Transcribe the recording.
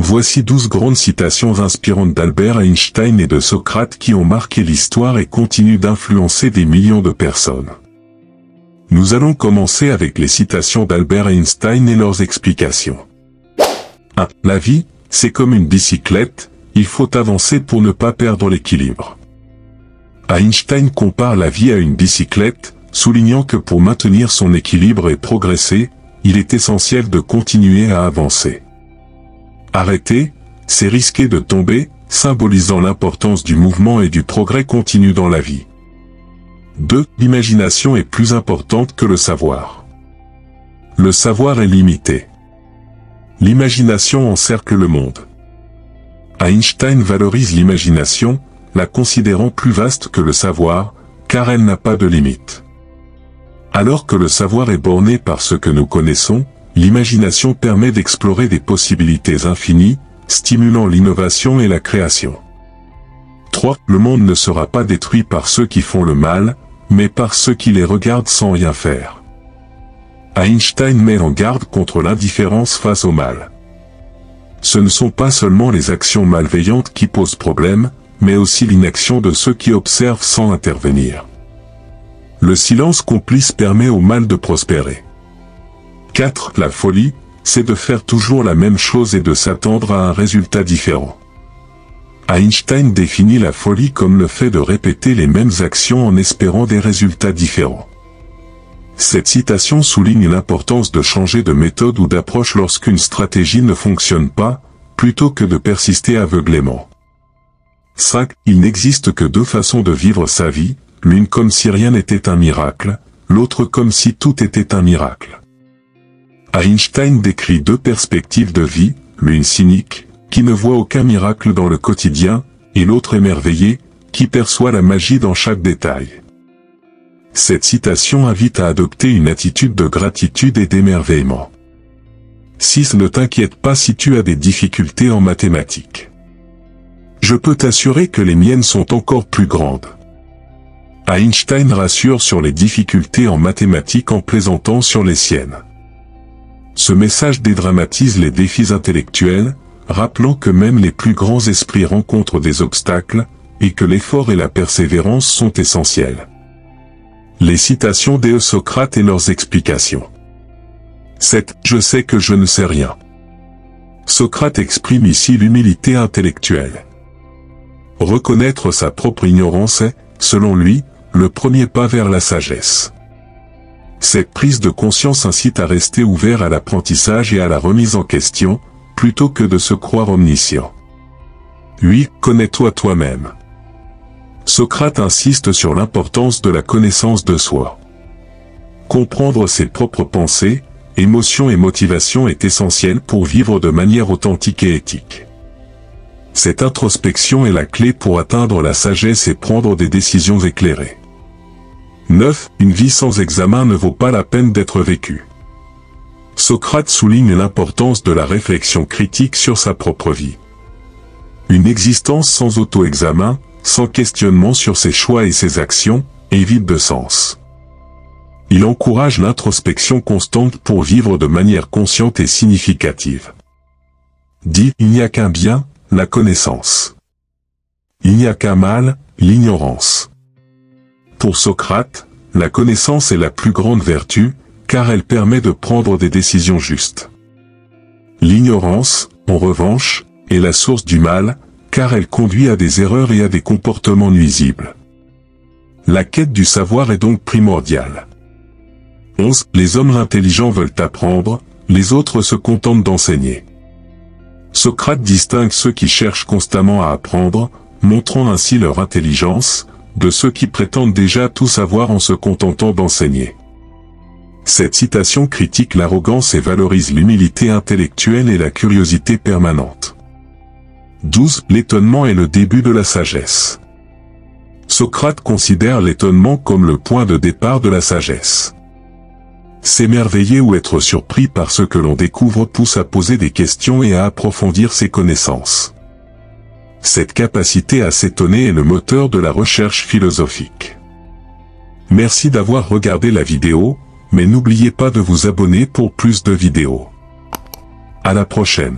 Voici 12 grandes citations inspirantes d'Albert Einstein et de Socrate qui ont marqué l'histoire et continuent d'influencer des millions de personnes. Nous allons commencer avec les citations d'Albert Einstein et leurs explications. 1. La vie, c'est comme une bicyclette, il faut avancer pour ne pas perdre l'équilibre. Einstein compare la vie à une bicyclette, soulignant que pour maintenir son équilibre et progresser, il est essentiel de continuer à avancer. Arrêter, c'est risquer de tomber, symbolisant l'importance du mouvement et du progrès continu dans la vie. 2. L'imagination est plus importante que le savoir. Le savoir est limité. L'imagination encercle le monde. Einstein valorise l'imagination, la considérant plus vaste que le savoir, car elle n'a pas de limite. Alors que le savoir est borné par ce que nous connaissons, l'imagination permet d'explorer des possibilités infinies, stimulant l'innovation et la création. 3. Le monde ne sera pas détruit par ceux qui font le mal, mais par ceux qui les regardent sans rien faire. Einstein met en garde contre l'indifférence face au mal. Ce ne sont pas seulement les actions malveillantes qui posent problème, mais aussi l'inaction de ceux qui observent sans intervenir. Le silence complice permet au mal de prospérer. 4. La folie, c'est de faire toujours la même chose et de s'attendre à un résultat différent. Einstein définit la folie comme le fait de répéter les mêmes actions en espérant des résultats différents. Cette citation souligne l'importance de changer de méthode ou d'approche lorsqu'une stratégie ne fonctionne pas, plutôt que de persister aveuglément. 5. Il n'existe que deux façons de vivre sa vie, l'une comme si rien n'était un miracle, l'autre comme si tout était un miracle. Einstein décrit deux perspectives de vie, l'une cynique, qui ne voit aucun miracle dans le quotidien, et l'autre émerveillée, qui perçoit la magie dans chaque détail. Cette citation invite à adopter une attitude de gratitude et d'émerveillement. 6. Ne t'inquiète pas si tu as des difficultés en mathématiques. Je peux t'assurer que les miennes sont encore plus grandes. Einstein rassure sur les difficultés en mathématiques en plaisantant sur les siennes. Ce message dédramatise les défis intellectuels, rappelant que même les plus grands esprits rencontrent des obstacles, et que l'effort et la persévérance sont essentiels. Les citations de Socrate et leurs explications. 7. Je sais que je ne sais rien. Socrate exprime ici l'humilité intellectuelle. Reconnaître sa propre ignorance est, selon lui, le premier pas vers la sagesse. Cette prise de conscience incite à rester ouvert à l'apprentissage et à la remise en question, plutôt que de se croire omniscient. 8. Connais-toi toi-même. Socrate insiste sur l'importance de la connaissance de soi. Comprendre ses propres pensées, émotions et motivations est essentiel pour vivre de manière authentique et éthique. Cette introspection est la clé pour atteindre la sagesse et prendre des décisions éclairées. 9. Une vie sans examen ne vaut pas la peine d'être vécue. Socrate souligne l'importance de la réflexion critique sur sa propre vie. Une existence sans auto-examen, sans questionnement sur ses choix et ses actions, est vide de sens. Il encourage l'introspection constante pour vivre de manière consciente et significative. 10. Il n'y a qu'un bien, la connaissance. Il n'y a qu'un mal, l'ignorance. Pour Socrate, la connaissance est la plus grande vertu, car elle permet de prendre des décisions justes. L'ignorance, en revanche, est la source du mal, car elle conduit à des erreurs et à des comportements nuisibles. La quête du savoir est donc primordiale. 11. Les hommes intelligents veulent apprendre, les autres se contentent d'enseigner. Socrate distingue ceux qui cherchent constamment à apprendre, montrant ainsi leur intelligence, de ceux qui prétendent déjà tout savoir en se contentant d'enseigner. Cette citation critique l'arrogance et valorise l'humilité intellectuelle et la curiosité permanente. 12. L'étonnement est le début de la sagesse. Socrate considère l'étonnement comme le point de départ de la sagesse. S'émerveiller ou être surpris par ce que l'on découvre pousse à poser des questions et à approfondir ses connaissances. Cette capacité à s'étonner est le moteur de la recherche philosophique. Merci d'avoir regardé la vidéo, mais n'oubliez pas de vous abonner pour plus de vidéos. À la prochaine.